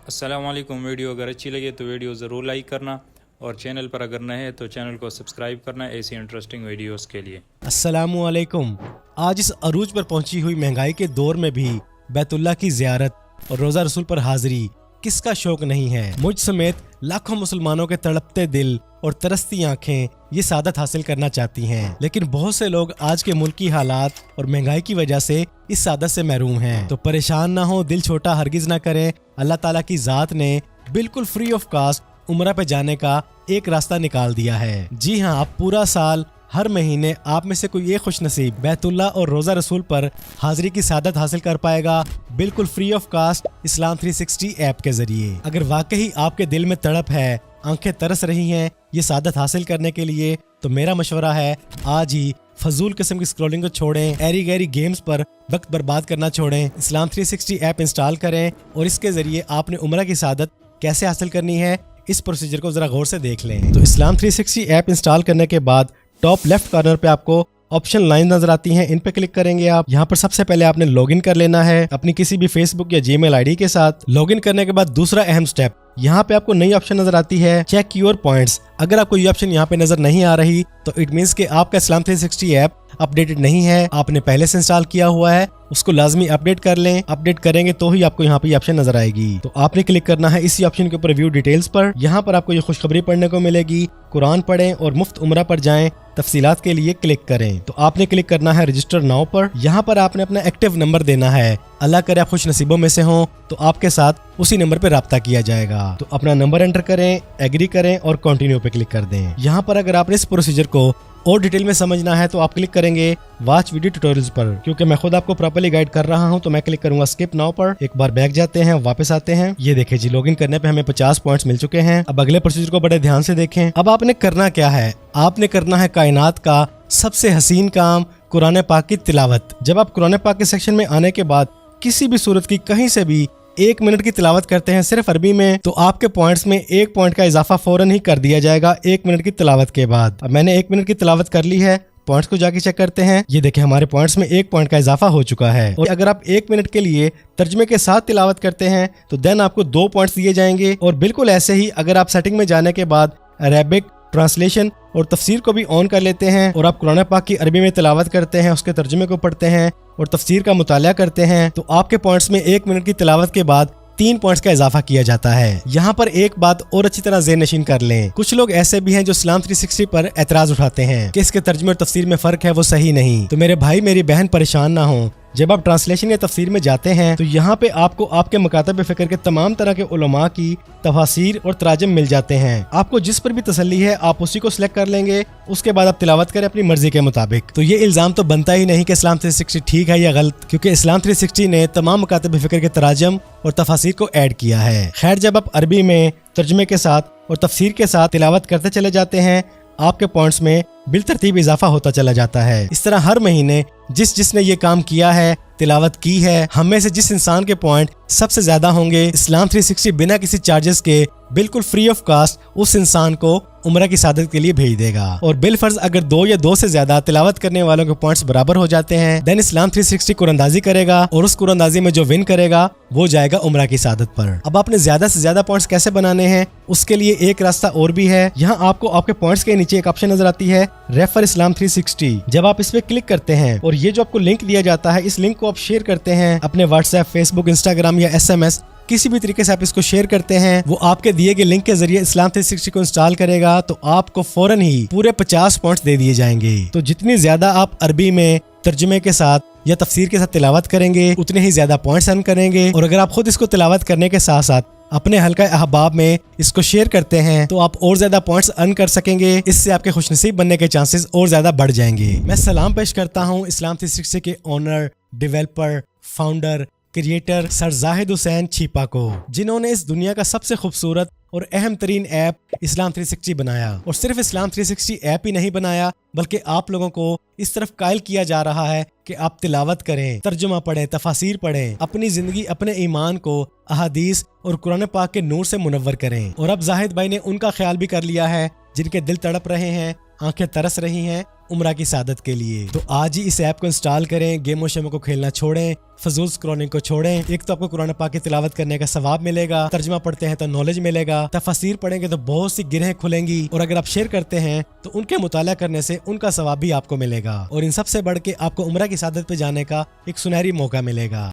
अस्सलाम वालेकुम। वीडियो अगर अच्छी लगे तो वीडियो ज़रूर लाइक करना और चैनल पर अगर नए हैं तो चैनल को सब्सक्राइब करना ऐसी इंटरेस्टिंग वीडियोस के लिए। अस्सलामु अलैकुम। आज इस अरूज पर पहुंची हुई महंगाई के दौर में भी बैतुल्लाह की ज़ियारत और रोज़ा रसूल पर हाज़िरी किसका शौक नहीं है। मुझ समेत लाखों मुसलमानों के तड़पते दिल और तरसती आंखें ये सादत हासिल करना चाहती हैं, लेकिन बहुत से लोग आज के मुल्की हालात और महंगाई की वजह से इस सादत से महरूम हैं। तो परेशान ना हो, दिल छोटा हरगिज ना करें। अल्लाह ताला की ज़ात ने बिल्कुल फ्री ऑफ कास्ट उम्रा पे जाने का एक रास्ता निकाल दिया है। जी हाँ, आप पूरा साल हर महीने आप में से कोई एक खुश नसीब बैतुल्लाह और रोज़ा रसूल पर हाजिरी की सादत हासिल कर पाएगा बिल्कुल फ्री ऑफ कास्ट इस्लाम 360 ऐप के जरिए। अगर वाकई आपके दिल में तड़प है, आंखें तरस रही हैं ये सादत हासिल करने के लिए, तो मेरा मशवरा है आज ही फजूल किस्म की स्क्रॉलिंग को छोड़ें, एरी गैरी गेम्स पर वक्त बर्बाद करना छोड़ें, इस्लाम 360 ऐप इंस्टॉल करें और इसके जरिए आपने उम्रा की सादत कैसे हासिल करनी है इस प्रोसीजर को जरा गौर से देख लें। तो इस्लाम 360 ऐप इंस्टॉल करने के बाद टॉप लेफ्ट कॉर्नर पे आपको ऑप्शन लाइन नजर आती हैं, इन पे क्लिक करेंगे आप। यहाँ पर सबसे पहले आपने लॉगिन कर लेना है अपनी किसी भी फेसबुक या जीमेल आईडी के साथ। लॉगिन करने के बाद दूसरा अहम स्टेप, यहाँ पे आपको नई ऑप्शन नजर आती है चेक योर पॉइंट्स। अगर आपको ये ऑप्शन यहाँ पे नजर नहीं आ रही तो इट मीन्स कि आपका इस्लाम 360 ऐप अपडेटेड नहीं है, आपने पहले से इंस्टॉल किया हुआ है, उसको लाजमी अपडेट कर लें। अपडेट करेंगे तो ही आपको यहाँ पे ऑप्शन नजर आएगी। तो आपने क्लिक करना है इसी ऑप्शन के ऊपर व्यू डिटेल्स पर। यहाँ पर आपको ये खुशखबरी पढ़ने को मिलेगी, कुरान पढ़ें और मुफ्त उम्रा पर जाएं, तफसीलात के लिए क्लिक करें। तो आपने क्लिक करना है रजिस्टर नाउ पर। यहाँ पर आपने अपना एक्टिव नंबर देना है। अल्लाह करे आप खुश नसीबों में से हों तो आपके साथ उसी नंबर पे राब्ता किया जाएगा। तो अपना नंबर एंटर करें, एग्री करें और कंटिन्यू पे क्लिक कर दें। यहाँ पर अगर आपने इस प्रोसीजर को और डिटेल में समझना है तो आप क्लिक करेंगे वॉच वीडियो ट्यूटोरियल्स पर। क्योंकि मैं खुद आपको प्रॉपर्ली गाइड कर रहा हूं तो मैं क्लिक करूंगा स्किप नाउ पर। एक बार बैक जाते हैं, वापस आते हैं। ये देखें जी, लॉगिन करने पे हमें 50 पॉइंट्स मिल चुके हैं। अब अगले प्रोसीजर को बड़े ध्यान से देखें। अब आपने करना क्या है, आपने करना है कायनात का सबसे हसीन काम, कुरान पाक की तिलावत। जब आप कुरान पाक के सेक्शन में आने के बाद किसी भी सूरत की कहीं से भी 1 मिनट की तिलावत करते हैं सिर्फ अरबी में, तो आपके पॉइंट्स में 1 पॉइंट का इजाफा फौरन ही कर दिया जाएगा 1 मिनट की तिलावत के बाद। अब मैंने 1 मिनट की तिलावत कर ली है, पॉइंट्स को जाके चेक करते हैं। ये देखें हमारे पॉइंट्स में 1 पॉइंट का इजाफा हो चुका है। और अगर आप 1 मिनट के लिए तर्जमे के साथ तिलावत करते हैं तो देन आपको 2 पॉइंट्स दिए जाएंगे। और बिल्कुल ऐसे ही अगर आप सेटिंग में जाने के बाद अरेबिक ट्रांसलेशन और तफसीर को भी ऑन कर लेते हैं और आप कुरान पाक की अरबी में तिलावत करते हैं, उसके तर्जुमे को पढ़ते हैं और तफसीर का मुताला करते हैं, तो आपके पॉइंट्स में 1 मिनट की तिलावत के बाद 3 पॉइंट्स का इजाफा किया जाता है। यहाँ पर एक बात और अच्छी तरह ज़हन नशीन कर लें, कुछ लोग ऐसे भी हैं जो इस्लाम 360 पर एतराज उठाते हैं कि इसके तर्जुमे और तफसीर में फर्क है, वो सही नहीं। तो मेरे भाई मेरी बहन परेशान ना हो, जब आप ट्रांसलेशन या तफसीर में जाते हैं तो यहाँ पे आपको आपके मुकातब फिक्र के तमाम तरह के उलमा की तफासीर और तराजम मिल जाते हैं। आपको जिस पर भी तसल्ली है आप उसी को सिलेक्ट कर लेंगे, उसके बाद आप तिलावत करें अपनी मर्जी के मुताबिक। तो ये इल्जाम तो बनता ही नहीं कि इस्लाम 360 ठीक है या गलत, क्योंकि इस्लाम 360 ने तमाम मुकातब फिक्र के तराजम और तफासीर को ऐड किया है। खैर, जब आप अरबी में तर्जुमे के साथ और तफसीर के साथ तिलावत करते चले जाते हैं आपके पॉइंट्स में बिलतरतीब इजाफा होता चला जाता है। इस तरह हर महीने जिसने ये काम किया है, तिलावत की है, हम में से जिस इंसान के पॉइंट सबसे ज्यादा होंगे, इस्लाम 360 बिना किसी चार्जेस के बिल्कुल फ्री ऑफ कास्ट उस इंसान को उम्रा की सादत के लिए भेज देगा। और बिलफर्ज अगर 2 या 2 से ज्यादा तिलावत करने वालों के पॉइंट्स बराबर हो जाते हैं देन इस्लाम 360 कुरानंदाजी करेगा और उस कुरानंदाजी में जो विन करेगा वो जाएगा उम्रा की सादत पर। अब आपने ज्यादा से ज्यादा पॉइंट्स कैसे बनाने हैं, उसके लिए एक रास्ता और भी है। यहाँ आपको आपके पॉइंट्स के नीचे एक ऑप्शन नजर आती है रेफर इस्लाम 360। जब आप इस पे क्लिक करते हैं और ये जो आपको लिंक दिया जाता है, इस लिंक को आप शेयर करते हैं अपने व्हाट्सएप, फेसबुक, इंस्टाग्राम या SMS, किसी भी तरीके से आप इसको शेयर करते हैं, वो आपके दिए गए लिंक के जरिए इस्लाम 360 को इंस्टॉल करेगा तो आपको फौरन ही पूरे 50 पॉइंट्स दे दिए जाएंगे। तो जितनी ज्यादा आप अरबी में तर्जुमे के साथ या तफसीर के साथ तिलावत करेंगे उतने ही ज्यादा पॉइंट्स अर्न करेंगे। और अगर आप खुद इसको तिलावत करने के साथ साथ अपने हल्का अहबाब में इसको शेयर करते हैं तो आप और ज्यादा पॉइंट्स अर्न कर सकेंगे। इससे आपके खुशनसीब बनने के चांसेस और ज्यादा बढ़ जाएंगे। मैं सलाम पेश करता हूँ इस्लाम 360 के owner, developer, founder, creator sir Zahid Hussain Chhipa को, जिन्होंने इस दुनिया का सबसे खूबसूरत और अहम तरीन ऐप इस्लाम 360 बनाया। और सिर्फ इस्लाम 360 ऐप ही नहीं बनाया बल्कि आप लोगों को इस तरफ कायल किया जा रहा है कि आप तिलावत करें, तर्जुमा पढ़ें, तफासीर पढ़ें, अपनी जिंदगी, अपने ईमान को अहादीस और कुरान पाक के नूर से मुनव्वर करें। और अब जाहिद भाई ने उनका ख्याल भी कर लिया है जिनके दिल तड़प रहे हैं, आंखें तरस रही हैं عمرہ کی سعادت کے لیے۔ تو آج ہی اس ایپ کو انسٹال کریں، گیم و شیموں کو کھیلنا چھوڑیں، فضول اسکرولنگ کو چھوڑیں۔ ایک تو آپ کو قرآن پاک کی تلاوت کرنے کا ثواب ملے گا، ترجمہ پڑھتے ہیں تو نالج ملے گا، تفاسیر پڑھیں گے تو بہت سی گرہیں کھلیں گی، اور اگر آپ شیئر کرتے ہیں تو ان کے مطالعہ کرنے سے ان کا ثواب بھی آپ کو ملے گا، اور ان سب سے بڑھ کے آپ کو عمرہ کی سعادت پہ جانے کا ایک سنہری موقع ملے گا۔